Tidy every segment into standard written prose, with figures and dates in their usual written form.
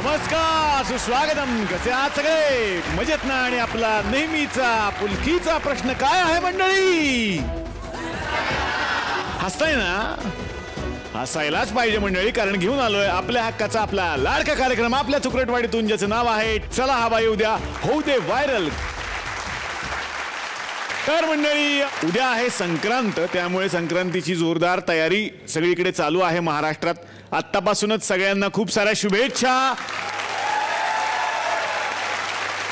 नमस्कार, सुस्वागतम. कसे आहात सगळे? मजेत ना? आणि आपला नेहमीचा पुलकीचा प्रश्न काय आहे मंडळी? हसताय ना? हसायलाच पाहिजे मंडळी, कारण घेऊन आलोय आपल्या हक्काचा आपला लाडका कार्यक्रम आपल्या चुकरटवाडीतून, ज्याचं नाव आहे चला हवा येऊ द्या, होऊ दे व्हायरल. तर मंडळी, उद्या आहे संक्रांत, त्यामुळे संक्रांतीची जोरदार तयारी सगळीकडे चालू आहे महाराष्ट्रात. आत्तापासूनच सगळ्यांना खूप साऱ्या शुभेच्छा.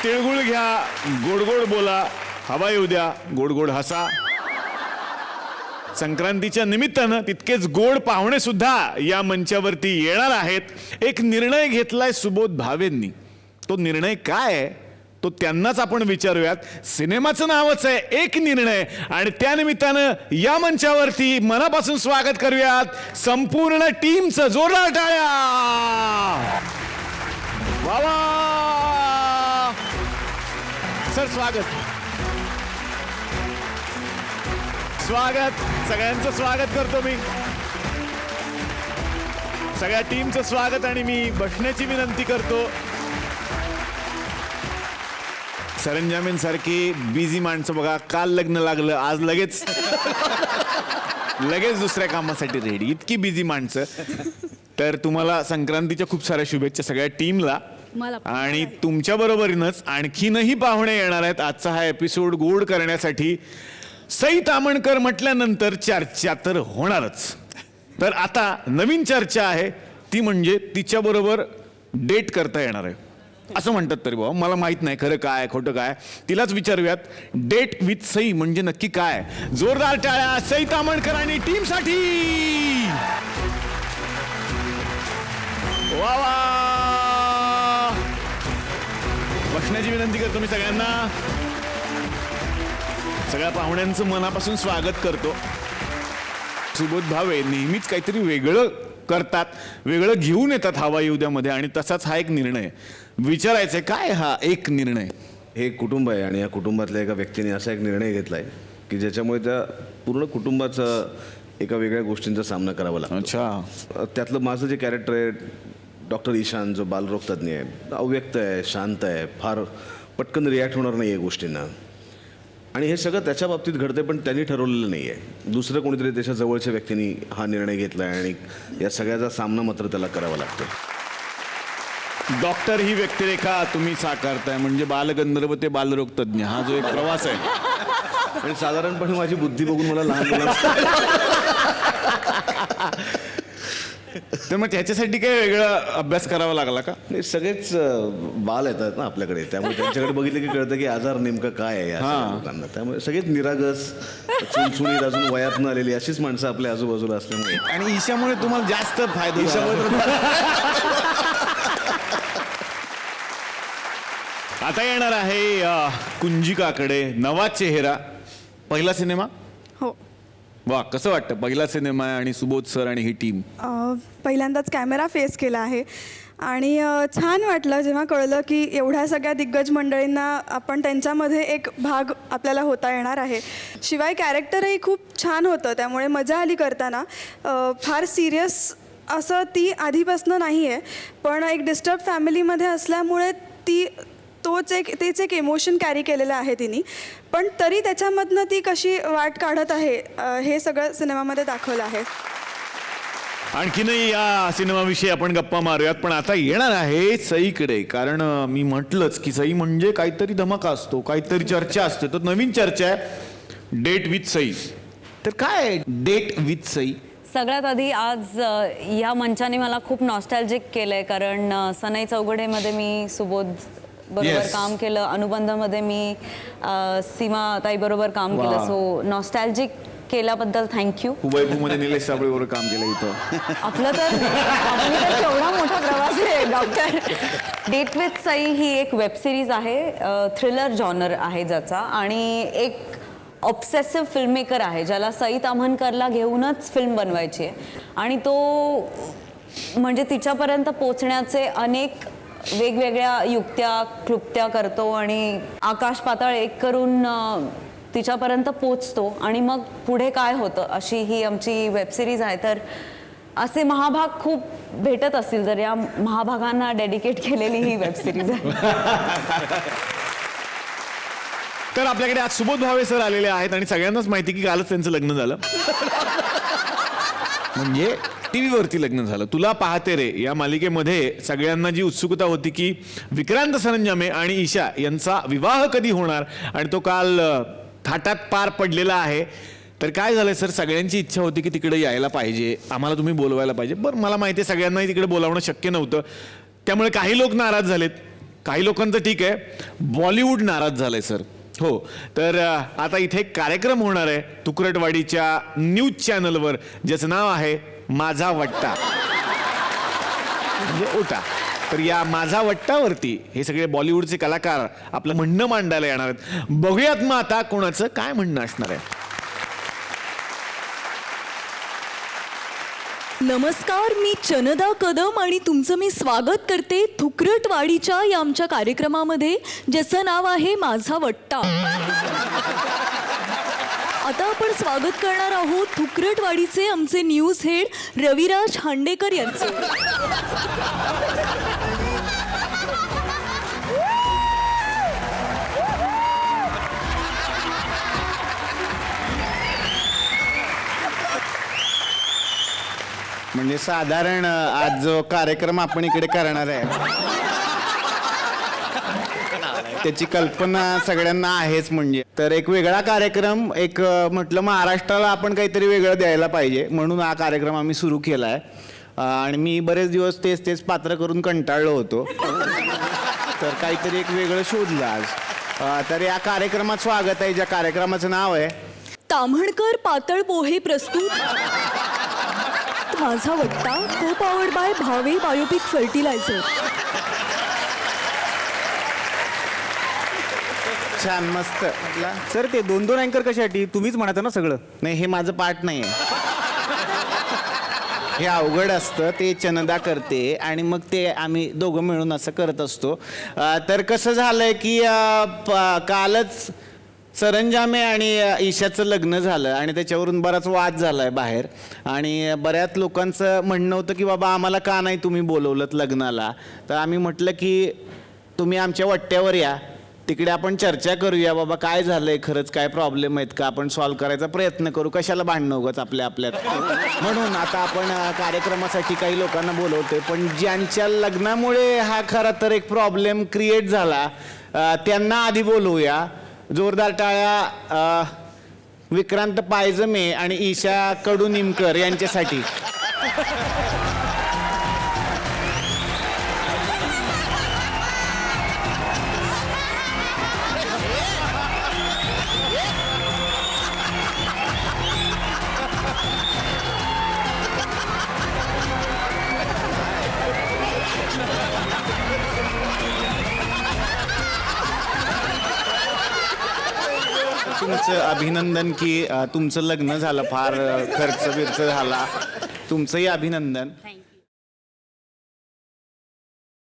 तिळगुळ घ्या, गोड गोड बोला, हवा येऊ द्या, गोड गोड हसा. संक्रांतीच्या निमित्तानं तितकेच गोड पाहुणे सुद्धा या मंचावरती येणार आहेत. एक निर्णय घेतलाय सुबोध भावेंनी. तो निर्णय काय आहे तो त्यांनाच आपण विचारूयात. सिनेमाचं नावच आहे एक निर्णय, आणि त्या निमित्तानं या मंचावरती मनापासून स्वागत करूयात संपूर्ण टीमचं. जोरदार टाळ्या. वा वा सर, स्वागत स्वागत सगळ्यांचं स्वागत करतो मी, सगळ्या टीमचं स्वागत. आणि मी बसण्याची विनंती करतो. सरंजामेन सारखी बिझी माणसं बघा, काल लग्न लागलं, आज लगेच दुसऱ्या कामासाठी रेडी, इतकी बिझी माणसं. तर तुम्हाला संक्रांतीच्या खूप साऱ्या शुभेच्छा सगळ्या टीमला. आणि तुमच्या बरोबरीनच आणखीनही पाहुणे येणार आहेत आजचा हा एपिसोड गोड करण्यासाठी. सई तामणकर म्हटल्यानंतर चर्चा तर होणारच. तर आता नवीन चर्चा आहे ती म्हणजे तिच्याबरोबर डेट करता येणार आहे असं म्हणतात. तरी बाबा मला माहित नाही खरं काय खोटं काय, तिलाच विचारूयात. डेट विथ सई म्हणजे नक्की काय? जोरदार टाळ्या सई तामणकर आणि टीम साठी. वा वा. बसण्याची विनंती करतो मी सगळ्यांना. सगळ्या पाहुण्यांचं मनापासून स्वागत करतो. सुबोध भावे नेहमीच काहीतरी वेगळं करतात, वेगळं घेऊन येतात हवा येऊ द्यामध्ये, आणि तसाच हा एक निर्णय विचारायचा. काय हा एक निर्णय? हे कुटुंब आहे आणि या कुटुंबातल्या एका व्यक्तीने असा एक निर्णय घेतलाय की ज्याच्यामुळे त्या पूर्ण कुटुंबाचं एका वेगळ्या गोष्टींचा सामना करावा लागतो. अच्छा. त्यातलं माझं जे कॅरेक्टर आहे डॉक्टर ईशान, जो बालरोग तज्ज्ञ आहे, अव्यक्त आहे, शांत आहे, फार पटकन रिॲक्ट होणार नाही आहे गोष्टींना. आणि हे सगळं त्याच्या बाबतीत घडतंय, पण त्यांनी ठरवलेलं नाही आहे. दुसरं कोणीतरी त्याच्या जवळच्या व्यक्तींनी हा निर्णय घेतला आहे आणि या सगळ्याचा सामना मात्र त्याला करावा लागतो. डॉक्टर ही व्यक्तिरेखा तुम्ही साकारताय म्हणजे बालगंधर्व ते बालरोग तज्ज्ञ, हा जो एक प्रवास आहे. आणि साधारणपणे माझी बुद्धी बघून मला लहान मुलांना तर मग त्याच्यासाठी काय वेगळा अभ्यास करावा लागला का? हे सगळेच बाल येतात ना आपल्याकडे, त्यामुळे त्यांच्याकडे बघितलं की कळतं की आजार नेमका काय आहे या सगळ्या लोकांना. त्यामुळे सगळेच निरागस, चुणचुणीत, अजून वयात न आलेली अशीच माणसं आपल्या आजूबाजूला असल्यामुळे. आणि ईशामुळे तुम्हाला जास्त फायदा. आता येणार आहे कुंजिकाकडे नवा चेहरा. पहिला सिनेमा? हो. वा, कसं वाटतं? पहिला सिनेमा आहे आणि सुबोध सर आणि ही टीम. पहिल्यांदाच कॅमेरा फेस केला आहे आणि छान वाटलं जेव्हा कळलं की एवढ्या सगळ्या दिग्गज मंडळींना आपण त्यांच्यामध्ये एक भाग आपल्याला होता येणार आहे. शिवाय कॅरेक्टरही खूप छान होतं, त्यामुळे मजा आली करताना. फार सिरियस असं ती आधीपासून नाही आहे, पण एक डिस्टर्ब फॅमिलीमध्ये असल्यामुळे तेच एक इमोशन कॅरी केलेलं आहे तिने. पण तरी त्याच्यामधनं ती कशी वाट काढत आहे हे सगळं सिनेमामध्ये दाखवलं आहे. आणखीनही या सिनेमाविषयी आपण गप्पा मारूयात, पण आता येणार आहे सईकडे. कारण मी म्हटलंच की सई म्हणजे काहीतरी धमाका असतो, काहीतरी चर्चा असते. तर नवीन चर्चा आहे डेट विथ सई. तर काय डेट विथ सई? सगळ्यात आधी आज या मंचाने मला खूप नॉस्टॅल्जिक केलंय, कारण सनई चौघडेमध्ये मी सुबोध बरोबर काम केलं, अनुबंधामध्ये मी सीमा ताई बरोबर काम केलं. सो नॉस्टॅल्जिक केल्याबद्दल थँक्यू. हुबैबूमध्ये निलेश साबळे बरोबर काम केलं इथं. आपलं तर केवढा मोठा प्रवास आहे डॉक्टर. डेट विथ सई ही एक वेब सिरीज आहे, थ्रिलर जॉनर आहे ज्याचा, आणि एक ऑब्सेसिव्ह फिल्ममेकर आहे ज्याला सई ताम्हणकरला घेऊनच फिल्म बनवायची आहे. आणि तो म्हणजे तिच्यापर्यंत पोचण्याचे अनेक वेगवेगळ्या युक्त्या क्लुप्त्या करतो आणि आकाश पाताळ एक करून तिच्यापर्यंत पोचतो, आणि मग पुढे काय होतं अशी ही आमची वेब सिरीज आहे. तर असे महाभाग खूप भेटत असतील तर या महाभागांना डेडिकेट केलेली ही वेब सिरीज आहे. तर आपल्याकडे आज सुबोध भावे सर आलेले आहेत आणि सगळ्यांनाच माहिती की कालच त्यांचं लग्न झालं. म्हणजे टीव्हीवरती लग्न झालं. तुला पाहते रे या मालिकेमध्ये सगळ्यांना जी उत्सुकता होती की विक्रांत सरंजामे आणि ईशा यांचा विवाह कधी होणार आणि तो काल थाटात पार पडलेला आहे. तर काय झालंय सर, सगळ्यांची इच्छा होती की तिकडे यायला पाहिजे, आम्हाला तुम्ही बोलवायला पाहिजे. बरं, मला माहिती आहे सगळ्यांनाही तिकडे बोलावणं शक्य नव्हतं, त्यामुळे काही लोक नाराज झालेत. काही लोकांचं ठीक आहे, बॉलिवूड नाराज झालंय सर. हो, तर आता इथे एक कार्यक्रम होणार आहे तुकरटवाडीच्या न्यूज चॅनलवर, ज्याचं नाव आहे माझा वट्टा, म्हणजे ओटा. तर या माझा वट्टावरती हे सगळे बॉलिवूडचे कलाकार आपलं म्हणणं मांडायला येणार आहेत. बघूयात मग आता कोणाचं काय म्हणणं असणार आहे. नमस्कार, मी चनदा कदम आणि तुमचं मी स्वागत करते थुकरटवाडीच्या या आमच्या कार्यक्रमामध्ये, ज्याचं नाव आहे माझा वट्टा. आता आपण स्वागत करणार आहोत थुकरटवाडीचे आमचे न्यूज हेड रविराज हांडेकर यांचे. म्हणजे साधारण आज जो कार्यक्रम आपण इकडे करणार आहे त्याची कल्पना सगळ्यांना आहेच. म्हणजे तर एक वेगळा कार्यक्रम, एक म्हटलं महाराष्ट्राला आपण काहीतरी वेगळं द्यायला पाहिजे म्हणून हा कार्यक्रम आम्ही सुरू केला आहे. आणि मी बरेच दिवस तेच पात्र करून कंटाळलो होतो, तर काहीतरी एक वेगळं शोधलं आज. तर या कार्यक्रमात स्वागत आहे, ज्या कार्यक्रमाचं नाव आहे ताम्हणकर पातळ पोहे प्रस्तुत माझा वट्टा, co powered by Bhave biopic fertilizer. छान, मस्त. सर ते 2-2 अँकर कशासाठी? तुम्हीच म्हणता ना सगळं. नाही, हे माझं पार्ट नाही आहे. हे अवघड असतं, ते चनदा करते आणि मग ते आम्ही दोघं मिळून असं करत असतो. तर कसं झालंय की कालच सरंजामे आणि ईशाचं लग्न झालं आणि त्याच्यावरून बराच वाद झाला आहे बाहेर. आणि बऱ्याच लोकांचं म्हणणं होतं की बाबा आम्हाला का नाही तुम्ही बोलवलं लग्नाला. तर आम्ही म्हटलं की तुम्ही आमच्या वट्ट्यावर या, तिकडे आपण चर्चा करूया, बाबा काय झालंय, खरंच काय प्रॉब्लेम आहेत का, आपण सॉल्व्ह करायचा प्रयत्न करू, कशाला भांडणं उगाच आपल्यात. म्हणून आता आपण कार्यक्रमासाठी काही लोकांना बोलवतोय, पण ज्यांच्या लग्नामुळे हा खरा तर एक प्रॉब्लेम क्रिएट झाला त्यांना आधी बोलवूया. जोरदार टाळ्या विक्रांत पायजमे आणि ईशा कडुनिमकर यांच्यासाठी. तुमचं अभिनंदन की तुमचं लग्न झालं, फार खर्च बिर्च झाला, तुमचंही अभिनंदन.